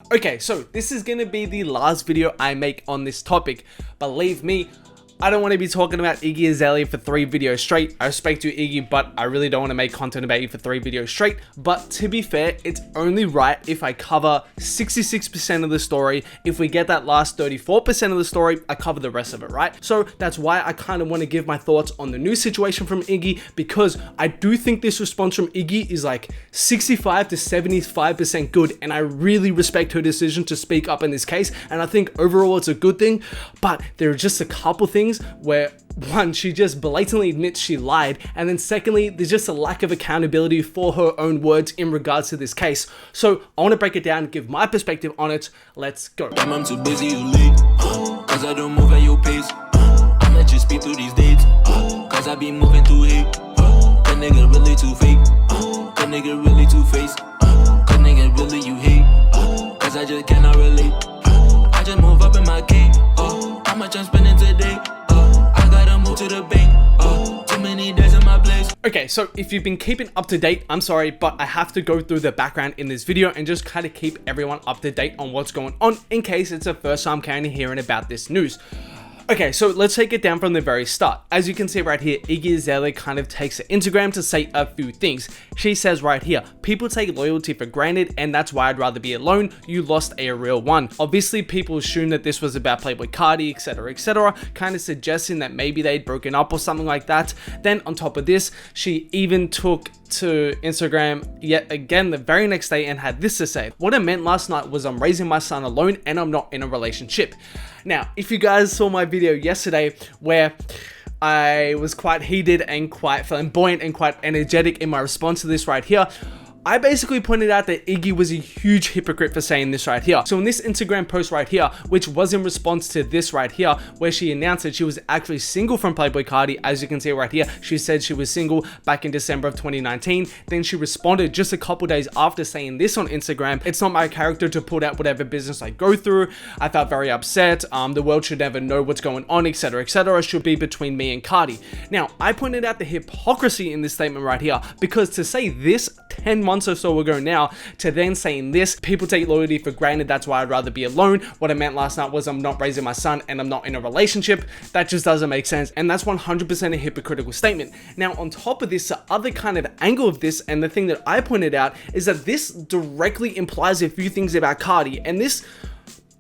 Okay, so this is gonna be the last video I make on this topic. Believe me, I don't want to be talking about Iggy Azalea for 3 videos straight. I respect you, Iggy, but I really don't want to make content about you for 3 videos straight. But to be fair, it's only right if I cover 66% of the story. If we get that last 34% of the story, I cover the rest of it, right? So that's why I kind of want to give my thoughts on the new situation from Iggy, because I do think this response from Iggy is like 65 to 75% good, and I really respect her decision to speak up in this case, and I think overall it's a good thing. But there are just a couple things where, one, she just blatantly admits she lied, and then secondly, there's just a lack of accountability for her own words in regards to this case. So I want to break it down, give my perspective on it. Let's go. I'm too busy, you late, cause I don't move at your pace. I let you speed through these dates, cause I be moving too hate. That nigga really too fake, that nigga really too face. That nigga really you hate, cause I just cannot relate. I just move up in my game, how much I'm spending today. I gotta move to the bank, too many days in my place. Okay, so if you've been keeping up to date, I'm sorry, but I have to go through the background in this video and just kind of keep everyone up to date on what's going on in case it's the first time kind of hearing about this news. Okay, so let's take it down from the very start. As you can see right here, Iggy Azalea kind of takes to Instagram to say a few things. She says right here, people take loyalty for granted, and that's why I'd rather be alone. You lost a real one. Obviously, people assume that this was about Playboi Carti, etc., kind of suggesting that maybe they'd broken up or something like that. Then on top of this, she even took to Instagram yet again the very next day and had this to say: what I meant last night was I'm raising my son alone and I'm not in a relationship. Now, if you guys saw my video yesterday where I was quite heated and quite flamboyant and quite energetic in my response to this right here, I basically pointed out that Iggy was a huge hypocrite for saying this right here. So in this Instagram post right here, which was in response to this right here, where she announced that she was actually single from Playboi Carti, as you can see right here, she said she was single back in December of 2019. Then she responded just a couple days after saying this on Instagram: it's not my character to put out whatever business I go through. I felt very upset. The world should never know what's going on, etc., etc. Should be between me and Carti. Now, I pointed out the hypocrisy in this statement right here, because to say this 10 months or so ago now, to then saying this, people take loyalty for granted, that's why I'd rather be alone. What I meant last night was I'm not raising my son and I'm not in a relationship. That just doesn't make sense, and that's 100% a hypocritical statement. Now, on top of this, the other kind of angle of this, and the thing that I pointed out, is that this directly implies a few things about Carti, and this,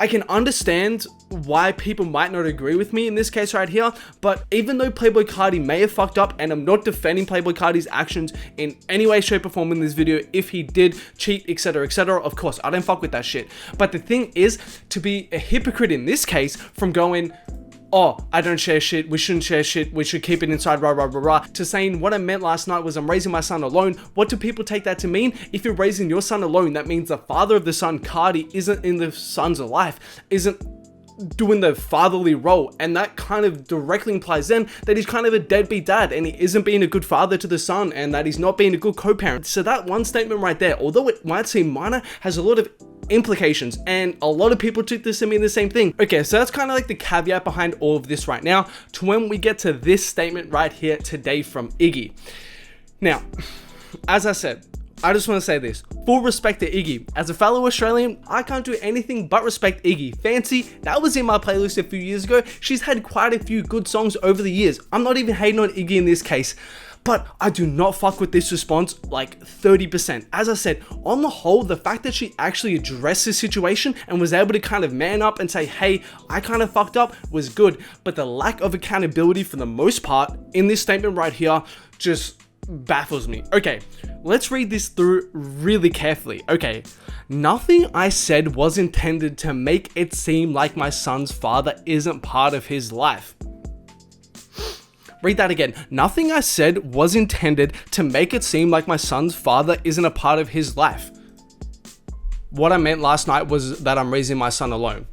I can understand why people might not agree with me in this case right here, but even though Playboi Carti may have fucked up, and I'm not defending Playboi Carti's actions in any way, shape, or form in this video, if he did cheat, etc., of course, I don't fuck with that shit. But the thing is, to be a hypocrite in this case, from going, oh, I don't share shit, we shouldn't share shit, we should keep it inside, to saying what I meant last night was I'm raising my son alone. What do people take that to mean? If you're raising your son alone, that means the father of the son, Carti, isn't in the son's life, isn't doing the fatherly role, and that kind of directly implies then that he's kind of a deadbeat dad and he isn't being a good father to the son, and that he's not being a good co-parent. So that one statement right there, although it might seem minor, has a lot of implications, and a lot of people took this to mean the same thing. Okay, so that's kind of like the caveat behind all of this right now, to when we get to this statement right here today from Iggy. Now, as I said, I just want to say this: full respect to Iggy. As a fellow Australian, I can't do anything but respect Iggy. Fancy, that was in my playlist a few years ago. She's had quite a few good songs over the years. I'm not even hating on Iggy in this case, but I do not fuck with this response like 30%. As I said, on the whole, the fact that she actually addressed this situation and was able to kind of man up and say, hey, I kind of fucked up, was good. But the lack of accountability for the most part in this statement right here just baffles me. Okay, let's read this through really carefully. Okay, nothing I said was intended to make it seem like my son's father isn't part of his life. Read that again. Nothing I said was intended to make it seem like my son's father isn't a part of his life. What I meant last night was that I'm raising my son alone.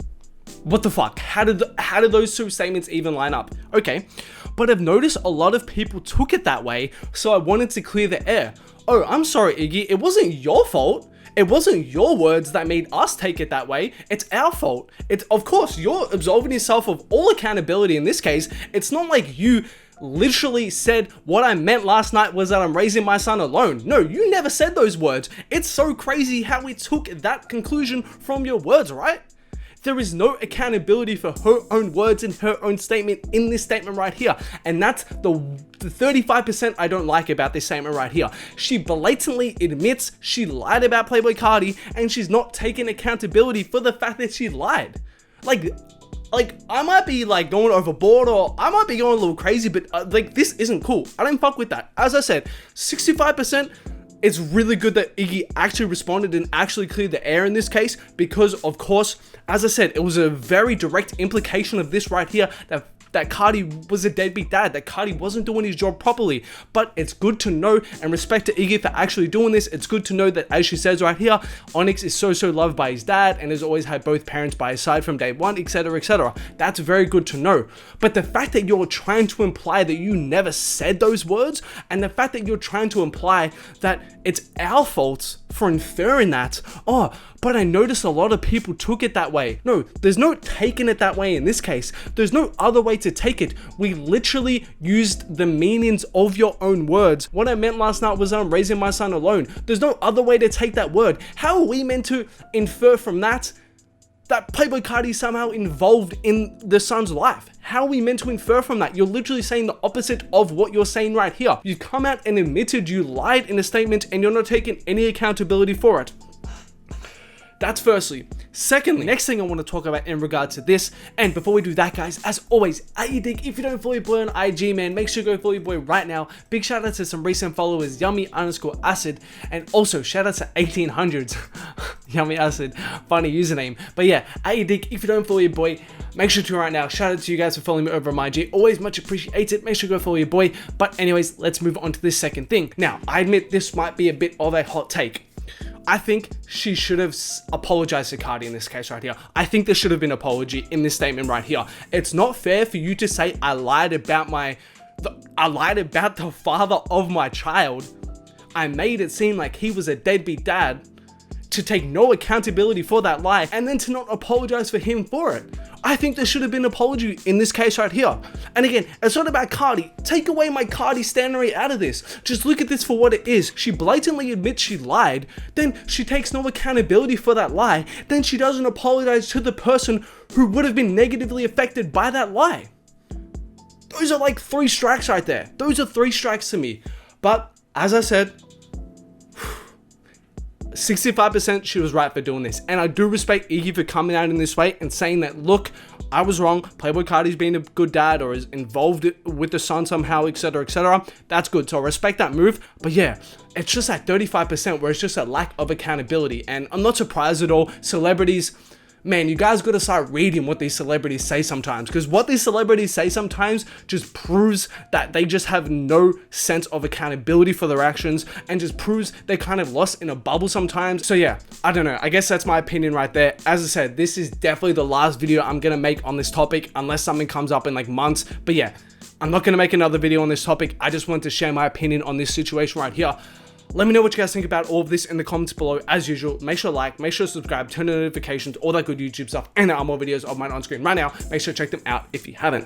What the fuck? How did those two statements even line up? Okay, but I've noticed a lot of people took it that way, so I wanted to clear the air. Oh, I'm sorry, Iggy. It wasn't your fault. It wasn't your words that made us take it that way. It's our fault. It's, of course, you're absolving yourself of all accountability in this case. It's not like you literally said, what I meant last night was that I'm raising my son alone. No, you never said those words. It's so crazy how we took that conclusion from your words, right? There is no accountability for her own words and her own statement in this statement right here. And that's the 35% I don't like about this statement right here. She blatantly admits she lied about Playboi Carti, and she's not taking accountability for the fact that she lied. Like I might be like going overboard, or I might be going a little crazy, but like this isn't cool. I don't fuck with that. As I said, 65%, it's really good that Iggy actually responded and actually cleared the air in this case, because of course, as I said, it was a very direct implication of this right here that Carti was a deadbeat dad, that Carti wasn't doing his job properly. But it's good to know, and respect to Iggy for actually doing this. It's good to know that, as she says right here, Onyx is so loved by his dad and has always had both parents by his side from day one, etc, etc. That's very good to know. But the fact that you're trying to imply that you never said those words, and the fact that you're trying to imply that it's our fault for inferring that, oh, but I noticed a lot of people took it that way. No, there's no taking it that way in this case. There's no other way to take it. We literally used the meanings of your own words. What I meant last night was I'm raising my son alone. There's no other way to take that word. How are we meant to infer from that Playboi Carti is somehow involved in the son's life? How are we meant to infer from that? You're literally saying the opposite of what you're saying right here. You come out and admitted you lied in a statement, and you're not taking any accountability for it. That's firstly. Secondly, next thing I want to talk about in regard to this, and before we do that, guys, as always, dig, if you don't follow your boy on IG, man, make sure you go follow your boy right now. Big shout out to some recent followers, Yummy_Acid, and also shout out to 1800s, Yummy Acid, funny username. But yeah, dig, if you don't follow your boy, make sure to right now. Shout out to you guys for following me over on my IG, always much appreciated. Make sure you go follow your boy. But anyways, let's move on to this second thing. Now, I admit this might be a bit of a hot take. I think she should have apologized to Carti in this case right here. I think there should have been an apology in this statement right here. It's not fair for you to say I lied about the father of my child. I made it seem like he was a deadbeat dad, to take no accountability for that lie, and then to not apologize for him for it. I think there should have been an apology in this case right here. And again, it's not about Carti. Take away my Carti standery out of this. Just look at this for what it is. She blatantly admits she lied, then she takes no accountability for that lie, then she doesn't apologize to the person who would have been negatively affected by that lie. Those are like 3 strikes right there. Those are 3 strikes to me. But as I said, 65% she was right for doing this, and I do respect Iggy for coming out in this way and saying that, look, I was wrong, Playboi Carti's being a good dad or is involved with the son somehow, etc, etc. That's good, so I respect that move. But yeah, it's just that 35% where it's just a lack of accountability, and I'm not surprised at all. Celebrities, man, you guys gotta start reading what these celebrities say sometimes, because what these celebrities say sometimes just proves that they just have no sense of accountability for their actions, and just proves they're kind of lost in a bubble sometimes. So yeah, I don't know, I guess that's my opinion right there. As I said, this is definitely the last video I'm gonna make on this topic, unless something comes up in like months. But yeah, I'm not gonna make another video on this topic. I just wanted to share my opinion on this situation right here. Let me know what you guys think about all of this in the comments below. As usual, make sure to like, make sure to subscribe, turn on notifications, all that good YouTube stuff, and there are more videos of mine on screen right now. Make sure to check them out if you haven't.